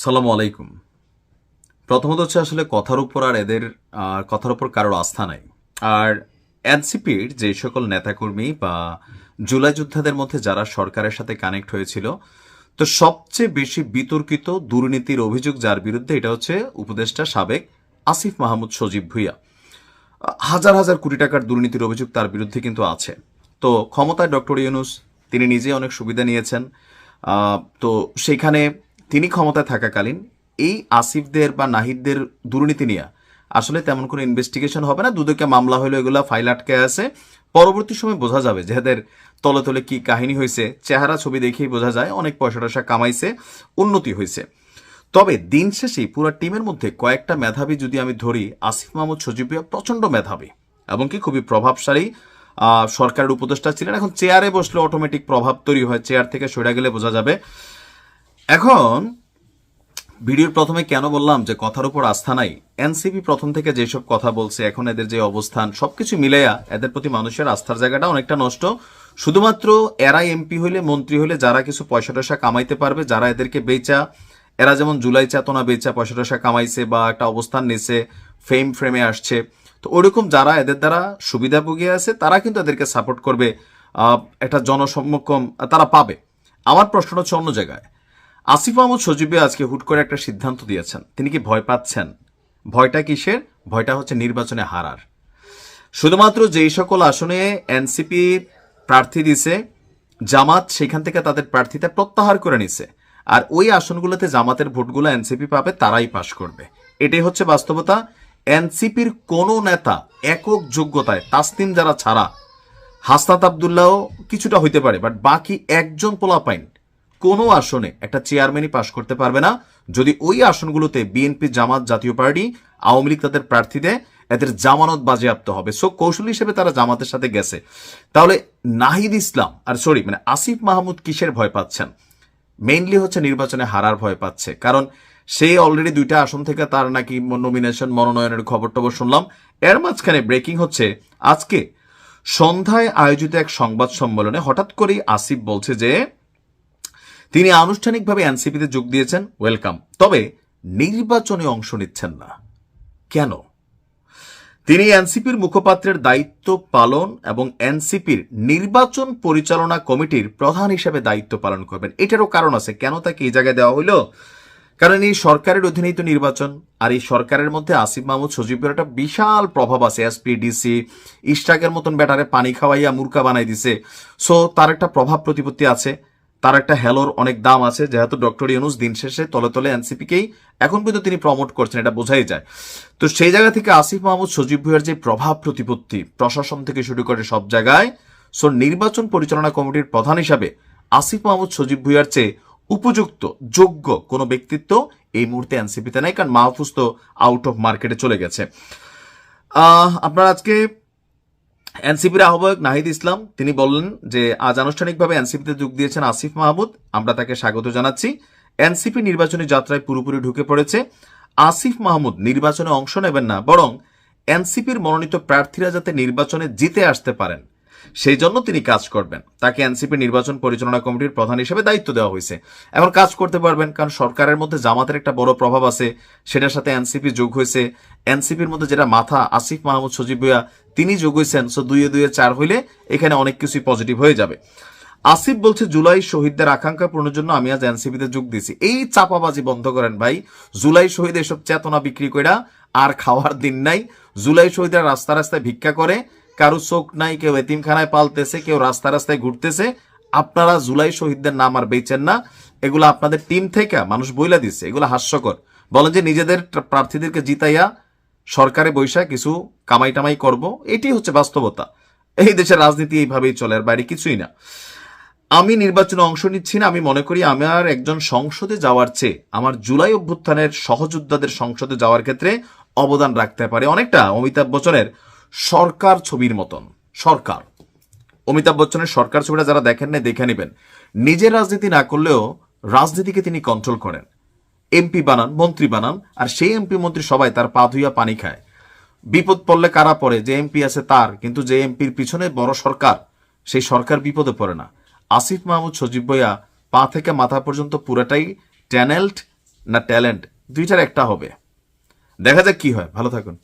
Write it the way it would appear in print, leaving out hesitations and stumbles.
সালামু আলাইকুম। প্রথমত হচ্ছে আসলে কথার উপর আর এদের কথার উপর কারোর আস্থা নাই। আর এনসিপির যে সকল নেতাকর্মী বা জুলাই যোদ্ধাদের মধ্যে যারা সরকারের সাথে কানেক্ট হয়েছিল, তো সবচেয়ে বেশি বিতর্কিত দুর্নীতির অভিযোগ যার বিরুদ্ধে, এটা হচ্ছে উপদেষ্টা সাবেক আসিফ মাহমুদ সজীব ভুঁইয়া। হাজার হাজার কোটি টাকার দুর্নীতির অভিযোগ তার বিরুদ্ধে কিন্তু আছে। তো ক্ষমতায় ডক্টর ইউনূস তিনি নিজে অনেক সুবিধা নিয়েছেন। তো সেইখানে তিনি ক্ষমতায় থাকাকালীন এই আসিফদের বা নাহিদদের দুর্নীতি নিয়ে আসলে তেমন কোনো ইনভেস্টিগেশন হবে না। দুদকে মামলা হলো, এগুলা ফাইল আটকে আছে। পরবর্তী সময় বোঝা যাবে যে এদের তলে তলে কি কাহিনী হয়েছে। চেহারা ছবি দেখেই বোঝা যায় অনেক পয়সা টয়সা কামাইছে, উন্নতি হয়েছে। তবে দিন শেষে পুরো টিমের মধ্যে কয়েকটা মেধাবী যদি আমি ধরি, আসিফ মাহমুদ সজীব ভুঁইয়া প্রচন্ড মেধাবী এবং কি খুবই প্রভাবশালী সরকারের উপদেষ্টা ছিলেন। এখন চেয়ারে বসলে অটোমেটিক প্রভাব তৈরি হয়, চেয়ার থেকে সরে গেলে বোঝা যাবে। এখন ভিডিওর প্রথমে কেন বললাম যে কথার উপর আস্থা নাই, এনসিপি প্রথম থেকে যেসব কথা বলছে, এখন এদের যে অবস্থান, সবকিছু মিলাইয়া এদের প্রতি মানুষের আস্থার জায়গাটা অনেকটা নষ্ট। শুধুমাত্র এরা এমপি হইলে, মন্ত্রী হইলে যারা কিছু পয়সা টয়সা কামাইতে পারবে, যারা এদেরকে বেচা, এরা যেমন জুলাই চেতনা বেচা পয়সা টয়সা কামাইছে বা একটা অবস্থান নিছে, ফ্রেমে আসছে, তো ওরকম যারা এদের দ্বারা সুবিধাভোগী আছে তারা কিন্তু এদেরকে সাপোর্ট করবে, একটা জনসম্মুখম তারা পাবে। আমার প্রশ্নটা হচ্ছে অন্য জায়গায়। আসিফ মাহমুদ সজীব আজকে হুট করে একটা সিদ্ধান্ত দিয়েছেন। তিনি কি ভয় পাচ্ছেন? ভয়টা কিসের? ভয়টা হচ্ছে নির্বাচনে হারার। শুধুমাত্র যেই সকল আসনে এনসিপি প্রার্থী দিছে, জামাত সেখান থেকে তাদের প্রার্থীতা প্রত্যাহার করে নিছে, আর ওই আসনগুলোতে জামাতের ভোটগুলো এনসিপি পাবে, তারাই পাশ করবে। এটাই হচ্ছে বাস্তবতা। এনসিপির কোনো নেতা একক যোগ্যতায়, তাসনিম যারা ছাড়া, হাসনাত আবদুল্লাহ কিছুটা হইতে পারে, বাট বাকি একজন পোলাপাইন কোনো আসনে একটা চেয়ারম্যানই পাশ করতে পারবে না যদি ওই আসনগুলোতে বিএনপি, জামাত, জাতীয় পার্টি, আওয়ামী লীগ তাদের প্রার্থী দেয়। এদের জামানত বাজেয়াপ্ত হবে। সো কৌশল হিসেবে তারা জামাতের সাথে গেছে। তাহলে নাহিদ ইসলাম আসিফ মাহমুদ কিসের ভয় পাচ্ছেন? মেইনলি হচ্ছে নির্বাচনে হারার ভয় পাচ্ছে। কারণ সে অলরেডি 2টা আসন থেকে তার নাকি নমিনেশন, মনোনয়নের খবর টবর শুনলাম। এর মাঝখানে ব্রেকিং হচ্ছে, আজকে সন্ধ্যায় আয়োজিত এক সংবাদ সম্মেলনে হঠাৎ করেই আসিফ বলছে যে তিনি আনুষ্ঠানিকভাবে এনসিপিতে যোগ দিয়েছেন, ওয়েলকাম, তবে নির্বাচনে অংশ নিচ্ছেন না। কেন? তিনি এনসিপির মুখপাত্রের দায়িত্ব পালন এবং এনসিপির নির্বাচন পরিচালনা কমিটির প্রধান হিসেবে দায়িত্ব পালন করবেন। এটারও কারণ আছে কেন তাকে এই জায়গায় দেওয়া হইল। কারণ এই সরকারের অধীনেই তো নির্বাচন, আর এই সরকারের মধ্যে আসিফ মাহমুদ সজীবের একটা বিশাল প্রভাব আছে। এসপি, ডিসি, ইস্টাকের মতন ব্যাটারে পানি খাওয়াইয়া মূর্খা বানাই দিছে। সো তার একটা প্রভাব প্রতিপত্তি আছে, তার একটা হ্যালোর অনেক দাম আছে। যেহেতু ডক্টর ইউনূস দিন শেষে তলে তলে এনসিপিকেই এখন কিন্তু তিনি প্রমোট করছেন, এটা বোঝাই যায়। তো সেই জায়গা থেকে আসিফ মাহমুদ সজীব ভুঁইয়ার যে প্রভাব প্রতিপত্তি প্রশাসন থেকে শুরু করে সব জায়গায়, সো নির্বাচন পরিচালনা কমিটির প্রধান হিসাবে আসিফ মাহমুদ সজীব ভুঁইয়ার চেয়ে উপযুক্ত, যোগ্য কোনো ব্যক্তিত্ব এই মুহূর্তে এনসিপিতে নাই। কারণ মাহফুজ তো আউট অফ মার্কেটে চলে গেছে। আপনারা আজকে এনসিপির আহ্বায়ক নাহিদ ইসলাম তিনি বললেন যে আজ আনুষ্ঠানিকভাবে এনসিপিতে যোগ দিয়েছেন আসিফ মাহমুদ, আমরা তাকে স্বাগত জানাচ্ছি। এনসিপি নির্বাচনী যাত্রায় পুরোপুরি ঢুকে পড়েছে। আসিফ মাহমুদ নির্বাচনে অংশ নেবেন না, বরং এনসিপির মনোনীত প্রার্থীরা যাতে নির্বাচনে জিতে আসতে পারেন সেই জন্য তিনি কাজ করবেন। তাকে এনসিপি নির্বাচন পরিচালনা কমিটির প্রধান হিসেবে দায়িত্ব দেওয়া হয়েছে। এখন কাজ করতে পারবেন, কারণ সরকারের মধ্যে জামাতের একটা বড় প্রভাব আছে, সেটার সাথে এনসিপি যোগ হয়েছে। এনসিপির মধ্যে যেটা মাথা আসিফ মাহমুদ সজীব ভুঁইয়া, তিনি যোগ হয়েছেন। সো 2-2-4 হইলে এখানে অনেক কিছুই পজিটিভ হয়ে যাবে। আসিফ বলছে জুলাই শহীদদের আকাঙ্ক্ষা পূরণের জন্য আমি আজ এনসিপিতে যোগ দিয়েছি। এই চাপাবাজি বন্ধ করেন ভাই। জুলাই শহীদ এসব চেতনা বিক্রি কইরা আর খাওয়ার দিন নাই। জুলাই শহীদরা রাস্তা রাস্তায় ভিক্ষা করে, কারো চোখ নাই, কেউ এতিমখানায় পালতেছে, কেউ রাস্তা রাস্তায় ঘুরতেছে। আপনারা জুলাই শহীদদের নাম আর বেচেন না। এগুলো আপনাদের টিম থেকে মানুষ বইলা দিচ্ছে, এগুলো হাস্যকর। বলেন যে নিজেদের প্রার্থীদেরকে জিতাইয়া সরকারে বৈশা কিছু কামাই টামাই করব, এটাই হচ্ছে বাস্তবতা। এই দেশের রাজনীতি এইভাবেই চলে, আর বাইরে কিছুই না। আমি নির্বাচনে অংশ নিচ্ছি না। আমি মনে করি আমার একজন সংসদে যাওয়ার চেয়ে আমার জুলাই অভ্যুত্থানের সহযোদ্ধাদের সংসদে যাওয়ার ক্ষেত্রে অবদান রাখতে পারে, অনেকটা অমিতাভ বচ্চনের সরকার ছবির মতন। সরকার, অমিতাভ বচ্চনের সরকার ছবিটা যারা দেখেন না দেখে নেবেন। নিজের রাজনীতি না করলেও রাজনীতিকে তিনি কন্ট্রোল করেন, এমপি বানান, মন্ত্রী বানান, আর সেই এমপি মন্ত্রী সবাই তার পা ধুইয়া পানি খায়। বিপদ পড়লে কারা পড়ে? যে এমপি আছে তার, কিন্তু যে এমপির পিছনে বড় সরকার, সেই সরকার বিপদে পড়ে না। আসিফ মাহমুদ সজীব ভুঁইয়া পা থেকে মাথা পর্যন্ত পুরাটাই ট্যানেলড না ট্যালেন্ট, দুইটার একটা হবে। দেখা যাক কি হয়। ভালো থাকুন।